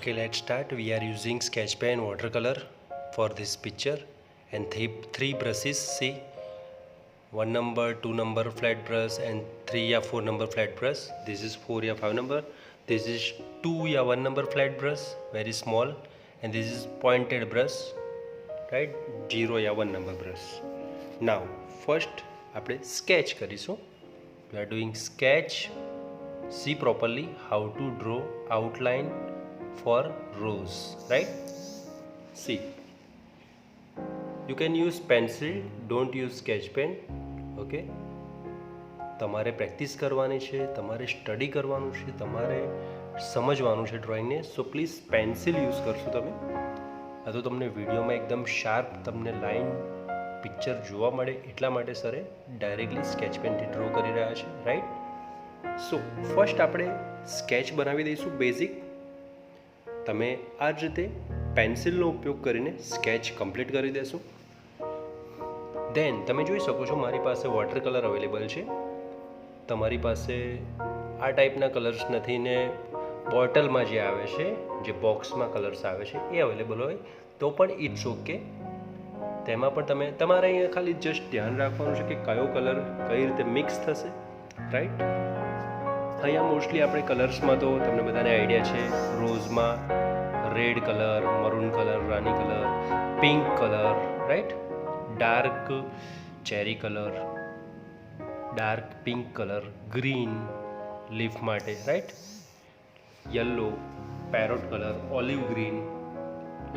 Okay, let's start. We are using sketch pen watercolor for this picture and three brushes. See, 1 number, 2 number flat brush and 3 or 4 number flat brush. This is 4 or 5 number. This is 2 or 1 number flat brush, very small, and this is pointed brush, right? 0 or 1 number brush. Now, first આપણે sketch કરીશું. We are doing sketch. See properly how to draw outline for rose, right? See, you can use pencil, don't use sketch pen. Okay, તમારે practice કરવાની છે, તમારે study કરવાનું છે, તમારે સમજવાનું છે ડ્રોઈંગને. સો પ્લીઝ પેન્સિલ યુઝ કરશો તમે. આ તો તમને વિડીયોમાં એકદમ શાર્પ તમને લાઈન પિક્ચર જોવા મળે એટલા માટે સરે ડાયરેક્ટલી સ્કેચ પેનથી ડ્રો કરી રહ્યા છે, રાઈટ? સો ફર્સ્ટ આપણે સ્કેચ બનાવી દઈશું બેઝિક. તમે આ જ રીતે પેન્સિલનો ઉપયોગ કરીને સ્કેચ કમ્પ્લીટ કરી દેશું. દેન તમે જોઈ શકો છો મારી પાસે વોટર કલર અવેલેબલ છે. તમારી પાસે આ ટાઈપના કલર્સ નથી ને બોટલમાં જે આવે છે, જે બોક્સમાં કલર્સ આવે છે એ અવેલેબલ હોય તો પણ ઇટ્સ ઓકે. તેમાં પણ તમે તમારે અહીંયા ખાલી જસ્ટ ધ્યાન રાખવાનું છે કે કયો કલર કઈ રીતે મિક્સ થશે, રાઈટ? અહીંયા મોસ્ટલી આપણે કલર્સમાં તો તમને બધાને આઈડિયા છે. રોઝમાં red colour, maroon colour, rani colour, pink colour, right? Dark cherry colour, dark pink colour, green leaf માટે, right? Yellow, parrot colour, olive green,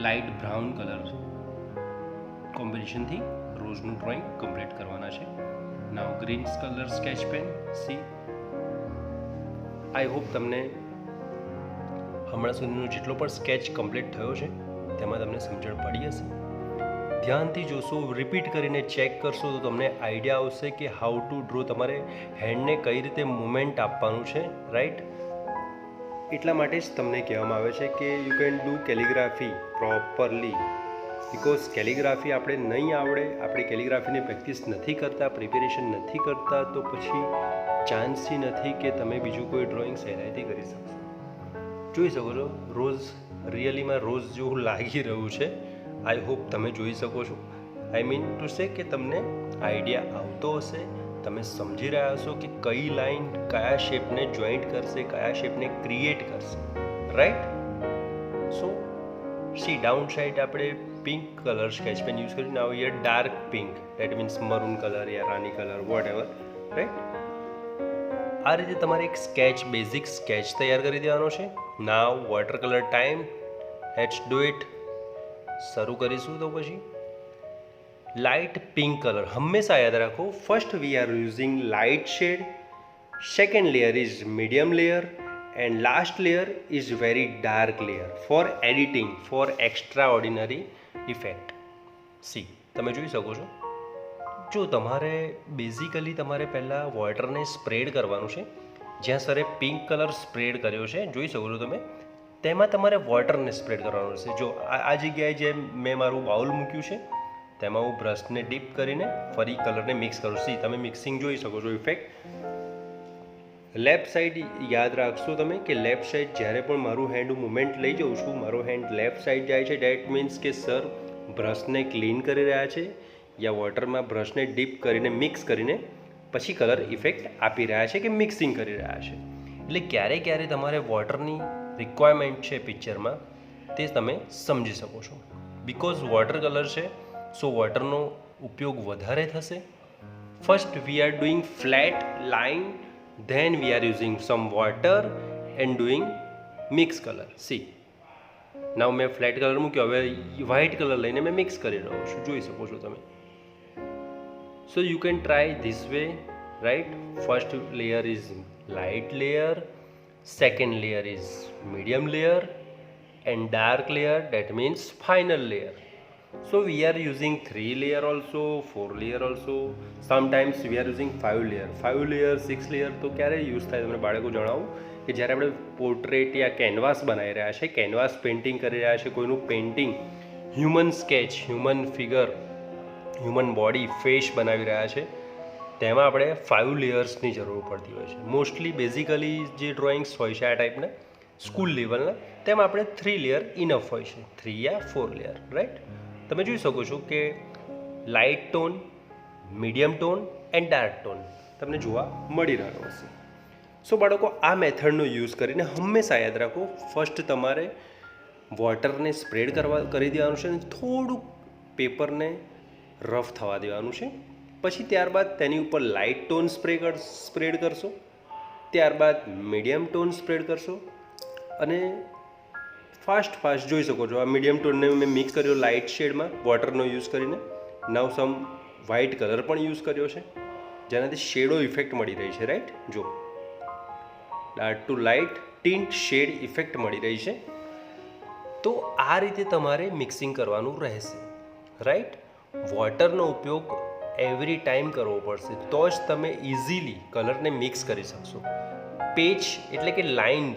light brown colour કોમ્બિનેશનથી રોઝનું ડ્રોઈંગ કમ્પ્લીટ કરવાના છે. Now green colour sketch pen. See, I hope તમને હમણાં સુધીનો જેટલો પણ સ્કેચ કમ્પ્લીટ થયો છે તેમાં તમને સમજણ પડી હશે. ધ્યાનથી જોશો, રિપીટ કરીને ચેક કરશો તો તમને આઈડિયા આવશે કે હાઉ ટુ ડ્રો, તમારે હેન્ડને કઈ રીતે મુવમેન્ટ આપવાનું છે, રાઈટ? એટલા માટે જ તમને કહેવામાં આવે છે કે you can do calligraphy properly. Because calligraphy આપણે નહીં આવડે, આપણે કેલિગ્રાફીની પ્રેક્ટિસ નથી કરતા, પ્રિપેરેશન નથી કરતા, તો પછી ચાન્સી નથી કે તમે બીજું કોઈ ડ્રોઈંગ સહેલાઈથી કરી શકશો. જોઈ શકો છો રોઝ રિયલીમાં રોઝ જેવું લાગી રહ્યું છે. આઈ હોપ તમે જોઈ શકો છો. આઈ મીન ટુ સે કે તમને આઈડિયા આવતો હશે, તમે સમજી રહ્યા હશો કે કઈ લાઈન કયા શેપને જોઈન્ટ કરશે, કયા શેપને ક્રિએટ કરશે, right? So see, down side આપણે pink colour sketch pen use કરીને આવીએ dark pink, that means maroon colour યા રાની કલર, વોટ એવર, રાઈટ? આ રીતે તમારે એક સ્કેચ, બેઝિક સ્કેચ તૈયાર કરી દેવાનો છે. Now water colour time, let's do it. શરૂ કરીશું તો પછી લાઇટ પિંક કલર હંમેશા યાદ રાખો. First we are using light shade, second layer is medium layer and last layer is very dark layer for editing, for extraordinary effect. See, તમે જોઈ શકો છો. જો તમારે બેઝિકલી તમારે પહેલાં વોટરને સ્પ્રેડ કરવાનું છે. જ્યાં સરે પિંક કલર સ્પ્રેડ કર્યો છે, જોઈ શકો છો તમે, તેમાં તમારે વોટરને સ્પ્રેડ કરવાનું છે. જો આ જગ્યાએ જે મેં મારું બાઉલ મૂક્યું છે તેમાં હું બ્રશને ડીપ કરીને ફરી કલરને મિક્સ કરું. સી, તમે મિક્સિંગ જોઈ શકો છો ઇફેક્ટ. લેફ્ટ સાઈડ યાદ રાખશો તમે કે લેફ્ટ સાઈડ જ્યારે પણ મારું હેન્ડ હું મુવમેન્ટ લઈ જાઉં છું, મારો હેન્ડ લેફ્ટ સાઈડ જાય છે, ડેટ મીન્સ કે સર બ્રશને ક્લીન કરી રહ્યા છે યા વોટરમાં બ્રશને ડીપ કરીને મિક્સ કરીને પછી કલર ઇફેક્ટ આપી રહ્યા છે કે મિક્સિંગ કરી રહ્યા છે. એટલે ક્યારે ક્યારે તમારે વોટરની રિક્વાયરમેન્ટ છે પિક્ચરમાં તે તમે સમજી શકો છો. બિકોઝ વોટર કલર છે સો વોટરનો ઉપયોગ વધારે થશે. First we are doing flat line, then we are using some water and doing mix colour. See, now મેં ફ્લેટ કલર મૂક્યો, હવે વ્હાઇટ કલર લઈને મેં મિક્સ કરી રહ્યો છું, જોઈ શકો છો તમે. So you can try this way, right? First layer is light layer, second layer is medium layer and dark layer, that means final layer. So we are using 3 layer also, 4 layer also, sometimes we are using 5 layer. 5 layer, 6 layer તો ક્યારે use થાય તમને બાળકો જણાવું કે જ્યારે આપણે portrait યા canvas બનાવી રહ્યા છે, કેનવાસ પેઇન્ટિંગ કરી રહ્યા છે, કોઈનું painting, human sketch, human figure, human body, face બનાવી રહ્યા છે, તેમાં આપણે 5 લેયર્સની જરૂર પડતી હોય છે. મોસ્ટલી બેઝિકલી જે ડ્રોઈંગ્સ હોય છે આ ટાઈપના સ્કૂલ લેવલના, તેમ આપણે 3 લેયર ઇનફ હોય છે, 3 યા 4 લેયર, રાઈટ. તમે જોઈ શકો છો કે light tone, medium tone and dark tone તમને જોવા મળી રહ્યો હશે. સો બાળકો, આ મેથડનો યુઝ કરીને હંમેશા યાદ રાખો, ફર્સ્ટ તમારે વોટરને કરી દેવાનું છે અને થોડુંક પેપરને રફ થવા દેવાનું છે. પછી ત્યારબાદ તેની ઉપર લાઇટ ટોન સ્પ્રેડ કરશો, ત્યારબાદ મીડિયમ ટોન સ્પ્રેડ કરશો અને ફાસ્ટ જોઈ શકો છો આ મીડિયમ ટોનને મેં મિક્સ કર્યો લાઇટ શેડમાં વોટરનો યુઝ કરીને. નાવ સમ વ્હાઇટ કલર પણ યુઝ કર્યો છે, જેનાથી શેડો ઇફેક્ટ મળી રહી છે, રાઈટ. જો dark to light tint shade effect મળી રહી છે. તો આ રીતે તમારે મિક્સિંગ કરવાનું રહેશે, રાઈટ. વોટરનો ઉપયોગ એવરી ટાઈમ કરવો પડશે, તો જ તમે ઇઝીલી કલરને મિક્સ કરી શકશો. પેચ એટલે કે લાઈન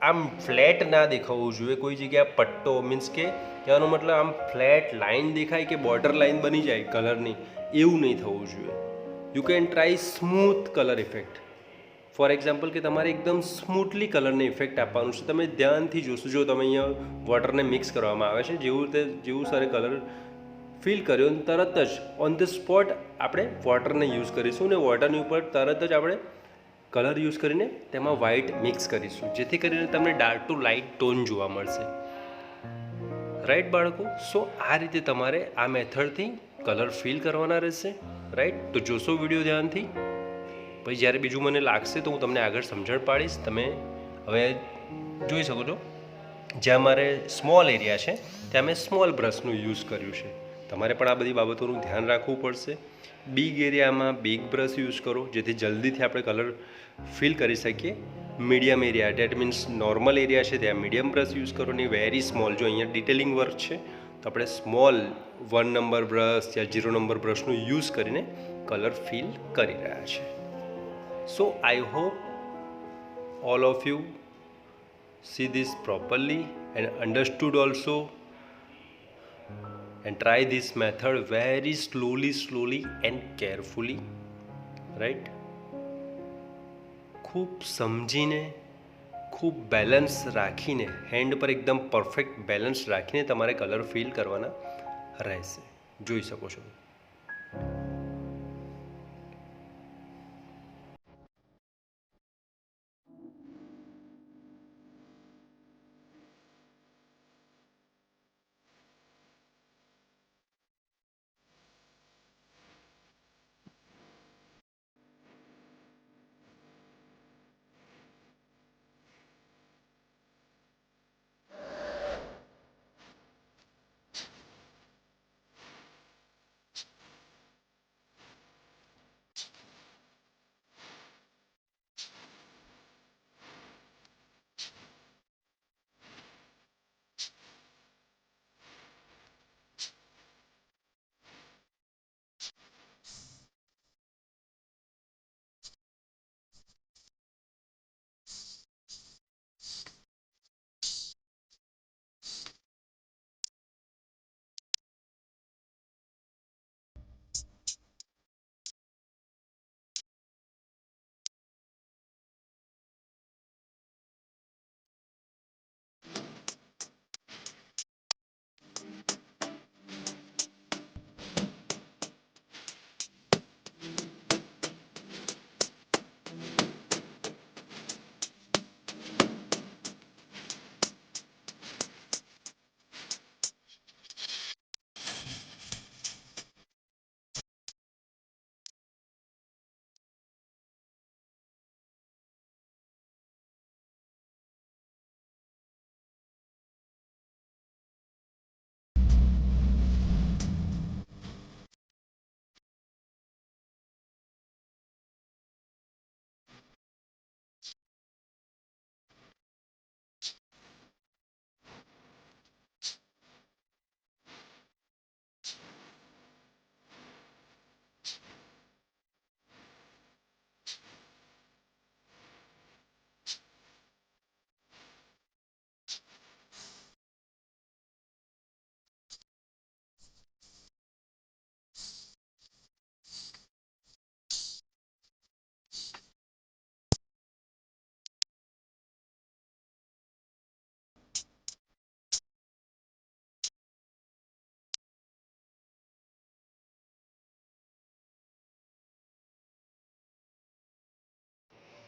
આમ ફ્લેટ ના દેખાવું જોઈએ, કોઈ જગ્યાએ પટ્ટો મીન્સ કે કહેવાનો મતલબ આમ ફ્લેટ લાઈન દેખાય કે બોર્ડર લાઈન બની જાય કલરની, એવું નહીં થવું જોઈએ. You can try smooth colour effect. For example કે તમારે એકદમ સ્મૂથલી કલરને ઇફેક્ટ આપવાનું છે. તમે ધ્યાનથી જોશો, જો તમે અહીંયા વોટરને મિક્સ કરવામાં આવે છે, જેવું સારે કલર ફીલ કર્યો તરત જ ઓન ધ સ્પોટ આપણે વોટરને યુઝ કરીશું અને વોટરની ઉપર તરત જ આપણે કલર યુઝ કરીને તેમાં વ્હાઇટ મિક્સ કરીશું, જેથી કરીને તમને ડાર્ક ટુ લાઇટ ટોન જોવા મળશે, રાઈટ બાળકો. સો આ રીતે તમારે આ મેથડથી કલર ફિલ કરવાના રહેશે, રાઈટ. તો જોશો વિડીયો ધ્યાનથી, પછી જ્યારે બીજું મને લાગશે તો હું તમને આગળ સમજણ પાડીશ. તમે હવે જોઈ શકો છો, જ્યાં મારે સ્મોલ એરિયા છે ત્યાં મેં સ્મોલ બ્રશનું યુઝ કર્યું છે. તમારે પણ આ બધી બાબતોનું ધ્યાન રાખવું પડશે. બિગ એરિયામાં બિગ બ્રશ યુઝ કરો, જેથી જલ્દીથી આપણે કલર ફિલ કરી શકીએ. Medium area date means normal area છે ત્યાં મીડિયમ બ્રશ યુઝ કરો ને વેરી સ્મોલ, જો અહીંયા ડિટેલિંગ વર્ક છે તો આપણે સ્મોલ 1 નંબર બ્રશ યા 0 નંબર બ્રશનું યુઝ કરીને કલર ફિલ કરી રહ્યા છે. So I hope all of you see this properly and understood also, and try this method very slowly and carefully, right. ખૂબ સમજીને, ખૂબ બેલેન્સ રાખીને, હેન્ડ પર એકદમ પરફેક્ટ બેલેન્સ રાખીને તમારે કલર ફિલ કરવાના રહેશે. જોઈ શકો છો.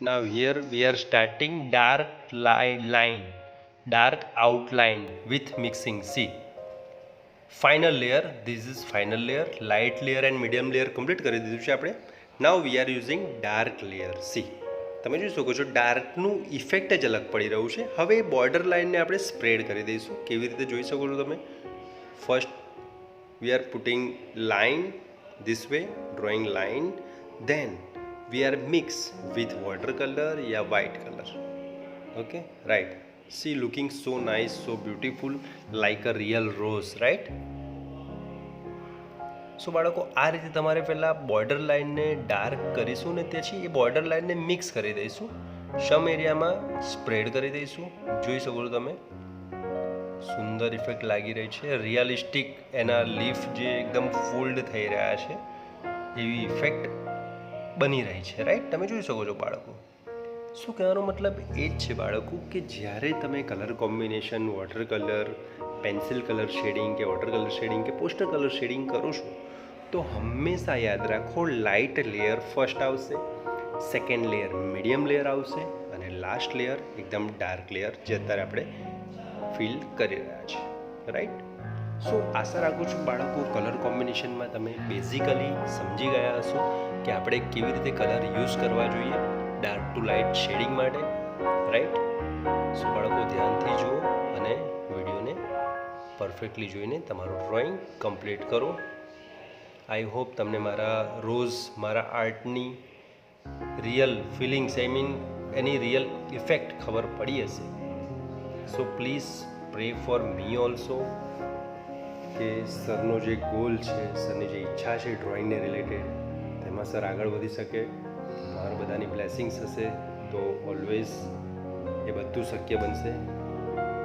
Now here we are starting dark outline with mixing. See, final layer, this is final layer, light layer and medium layer complete કરી દીધું છે આપણે. Now we are using dark layer. See, તમે જોઈ શકો છો ડાર્કનું ઇફેક્ટ જ અલગ પડી રહ્યું છે. હવે બોર્ડર લાઇનને આપણે સ્પ્રેડ કરી દઈશું. કેવી રીતે જોઈ શકો છો તમે? First we are putting line this way, drawing line, then we are mix with watercolor या white color. Okay, right. See, looking so nice, so beautiful, like a real rose, right? સો બાળકો, આ રીતે તમારે પહેલાં બોર્ડર લાઇનને dark કરીશું ને પછી એ બોર્ડર લાઇનને મિક્સ કરી દઈશું. સમ એરિયામાં સ્પ્રેડ કરી દઈશું. જોઈ શકો છો તમે, સુંદર ઇફેક્ટ લાગી રહી છે. રિયલિસ્ટિક એના લીફ જે એકદમ ફોલ્ડ થઈ રહ્યા છે એવી ઇફેક્ટ બની રહી છે, રાઈટ? તમે જોઈ શકો છો બાળકો. શું કહેવાનો મતલબ એ જ છે બાળકો કે જ્યારે તમે colour combination, water colour, pencil colour shading કે વોટર કલર શેડિંગ કે પોસ્ટર કલર શેડિંગ કરો છો તો હંમેશા યાદ રાખો લાઇટ લેયર ફર્સ્ટ આવશે, સેકન્ડ લેયર મીડિયમ લેયર આવશે અને લાસ્ટ લેયર એકદમ ડાર્ક લેયર જે અત્યારે આપણે ફીલ કરી રહ્યા છે, રાઈટ? સો આશા રાખું છું બાળકો કલર કોમ્બિનેશનમાં તમે બેઝિકલી સમજી ગયા હશો કે આપણે કેવી રીતે કલર યુઝ કરવા જોઈએ ડાર્ક ટુ લાઇટ શેડિંગ માટે, રાઈટ? સો બાળકો ધ્યાનથી જુઓ અને વિડીયોને પરફેક્ટલી જોઈને તમારું ડ્રોઈંગ કમ્પ્લીટ કરો. આઈ હોપ તમને મારા રોઝ, મારા આર્ટની real feelings, I mean any real effect ખબર પડી હશે. So please pray for me also કે સરનો જે ગોલ છે, સરની જે ઈચ્છા છે ડ્રોઈંગને રિલેટેડ, તેમાં સર આગળ વધી શકે. તમારા બધાની બ્લેસિંગ્સ હશે તો ઓલવેઝ એ બધું શક્ય બનશે.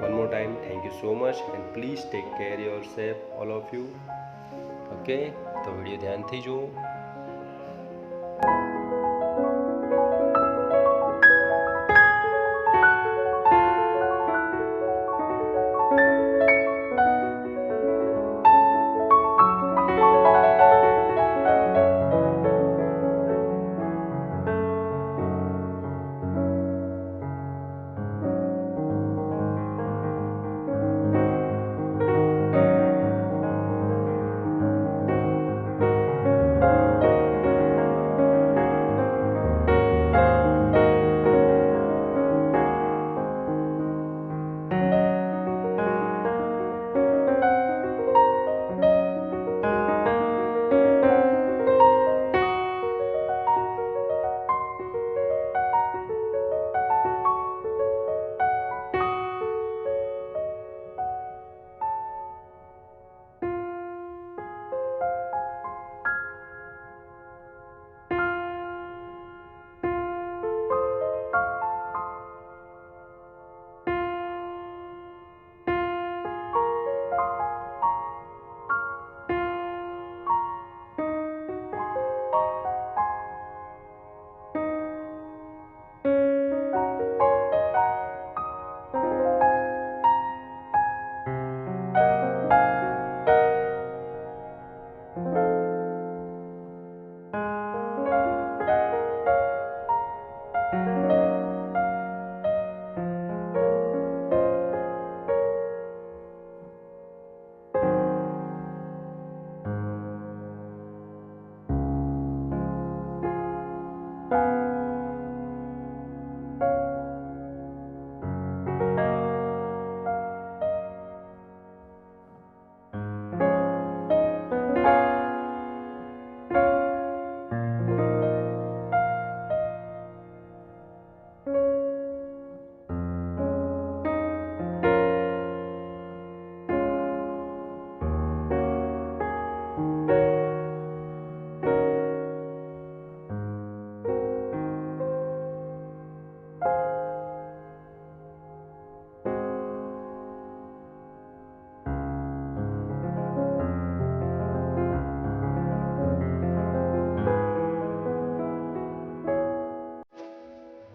One more time thank you so much and please take care your self all of you. Okay, તો વિડીયો ધ્યાનથી જુઓ.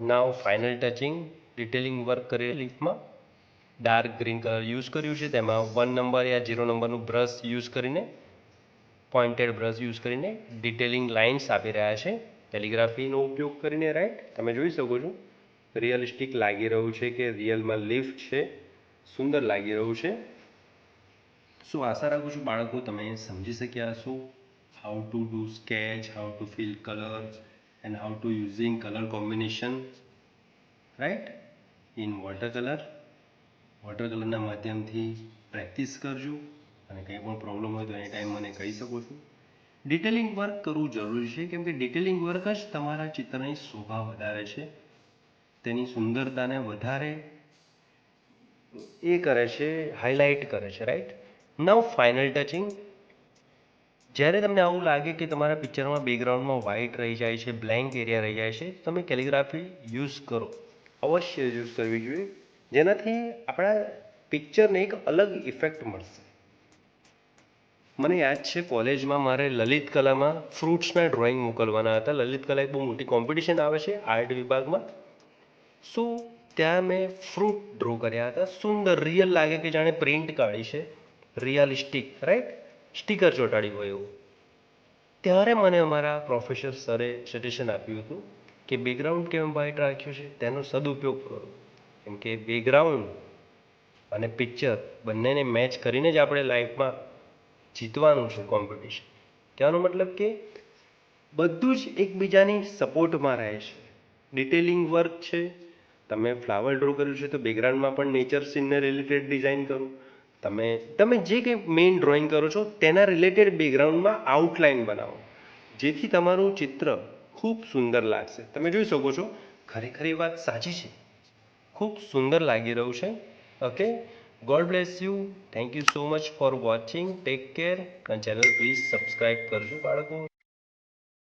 નાવ ફાઇનલ ટચિંગ ડિટેલિંગ વર્ક કરી લીફમાં ડાર્ક ગ્રીન કલર યુઝ કર્યું છે. તેમાં 1 નંબર યા 0 નંબરનું બ્રશ યુઝ કરીને, પોઇન્ટેડ બ્રશ યુઝ કરીને ડિટેલિંગ લાઇન્સ આપી રહ્યા છે. કેલિગ્રાફીનો ઉપયોગ કરીને, રાઈટ? તમે જોઈ શકો છો રિયલિસ્ટિક લાગી રહ્યું છે કે રિયલમાં લિફ્ટ છે, સુંદર લાગી રહ્યું છે. શું આશા રાખું છું બાળકો તમે સમજી શક્યા હશો how to do sketch, how to fill colour and how to using colour combination, right, in water કલરના માધ્યમથી પ્રેક્ટિસ કરજો અને કંઈ પણ પ્રોબ્લેમ હોય તો એની ટાઈમ મને કહી શકો છો. ડિટેલિંગ વર્ક કરવું જરૂરી છે કેમ કે ડિટેલિંગ વર્ક જ તમારા ચિત્રની શોભા વધારે છે, તેની સુંદરતાને વધારે એ કરે છે, હાઇલાઇટ કરે છે, રાઈટ? નાઉ ફાઇનલ ટચિંગ. જ્યારે તમને આવું લાગે કે તમારા પિક્ચરમાં બેકગ્રાઉન્ડમાં વ્હાઇટ રહી જાય છે, બ્લેન્ક એરિયા રહી જાય છે, તમે કેલિગ્રાફી યુઝ કરો, અવશ્ય યુઝ કરવી જોઈએ, જેનાથી આપણા પિક્ચરને એક અલગ ઇફેક્ટ મળશે. મને યાદ છે કોલેજમાં મારે લલિત કલામાં ફ્રૂટ્સના ડ્રોઈંગ મોકલવાના હતા. લલિત કલા એક બહુ મોટી કોમ્પિટિશન આવે છે આર્ટ વિભાગમાં. સો ત્યાં મેં ફ્રૂટ ડ્રો કર્યા હતા, સુંદર, રિયલ લાગે કે જાણે પ્રિન્ટ કાઢી છે, રિયલિસ્ટિક, રાઈટ, સ્ટીકર ચોંટાડી હોય એવું. ત્યારે મને અમારા પ્રોફેસર સરે સજેશન આપ્યું હતું કે બેકગ્રાઉન્ડ કેમ વ્હાઇટ રાખ્યું છે તેનો સદુપયોગ કરો, કેમ કે બેકગ્રાઉન્ડ અને પિક્ચર બંનેને મેચ કરીને જ આપણે લાઈફમાં જીતવાનું છે કોમ્પિટિશન. કહેવાનો મતલબ કે બધું જ એકબીજાની સપોર્ટમાં રહે છે. ડિટેલિંગ વર્ક છે, તમે ફ્લાવર ડ્રો કર્યું છે તો બેકગ્રાઉન્ડમાં પણ નેચર સીનને રિલેટેડ ડિઝાઇન કરો. તમે જે કંઈ મેઇન ડ્રોઈંગ કરો છો તેના રિલેટેડ બેકગ્રાઉન્ડમાં આઉટલાઇન બનાવો, જેથી તમારું ચિત્ર ખૂબ સુંદર લાગશે. તમે જોઈ શકો છો ખરેખર એ વાત સાચી છે, ખૂબ સુંદર લાગી રહ્યું છે. Okay, God bless you. Thank you so much for watching. Take care. અને ચેનલ પ્લીઝ સબસ્ક્રાઈબ કરજો બાળકો.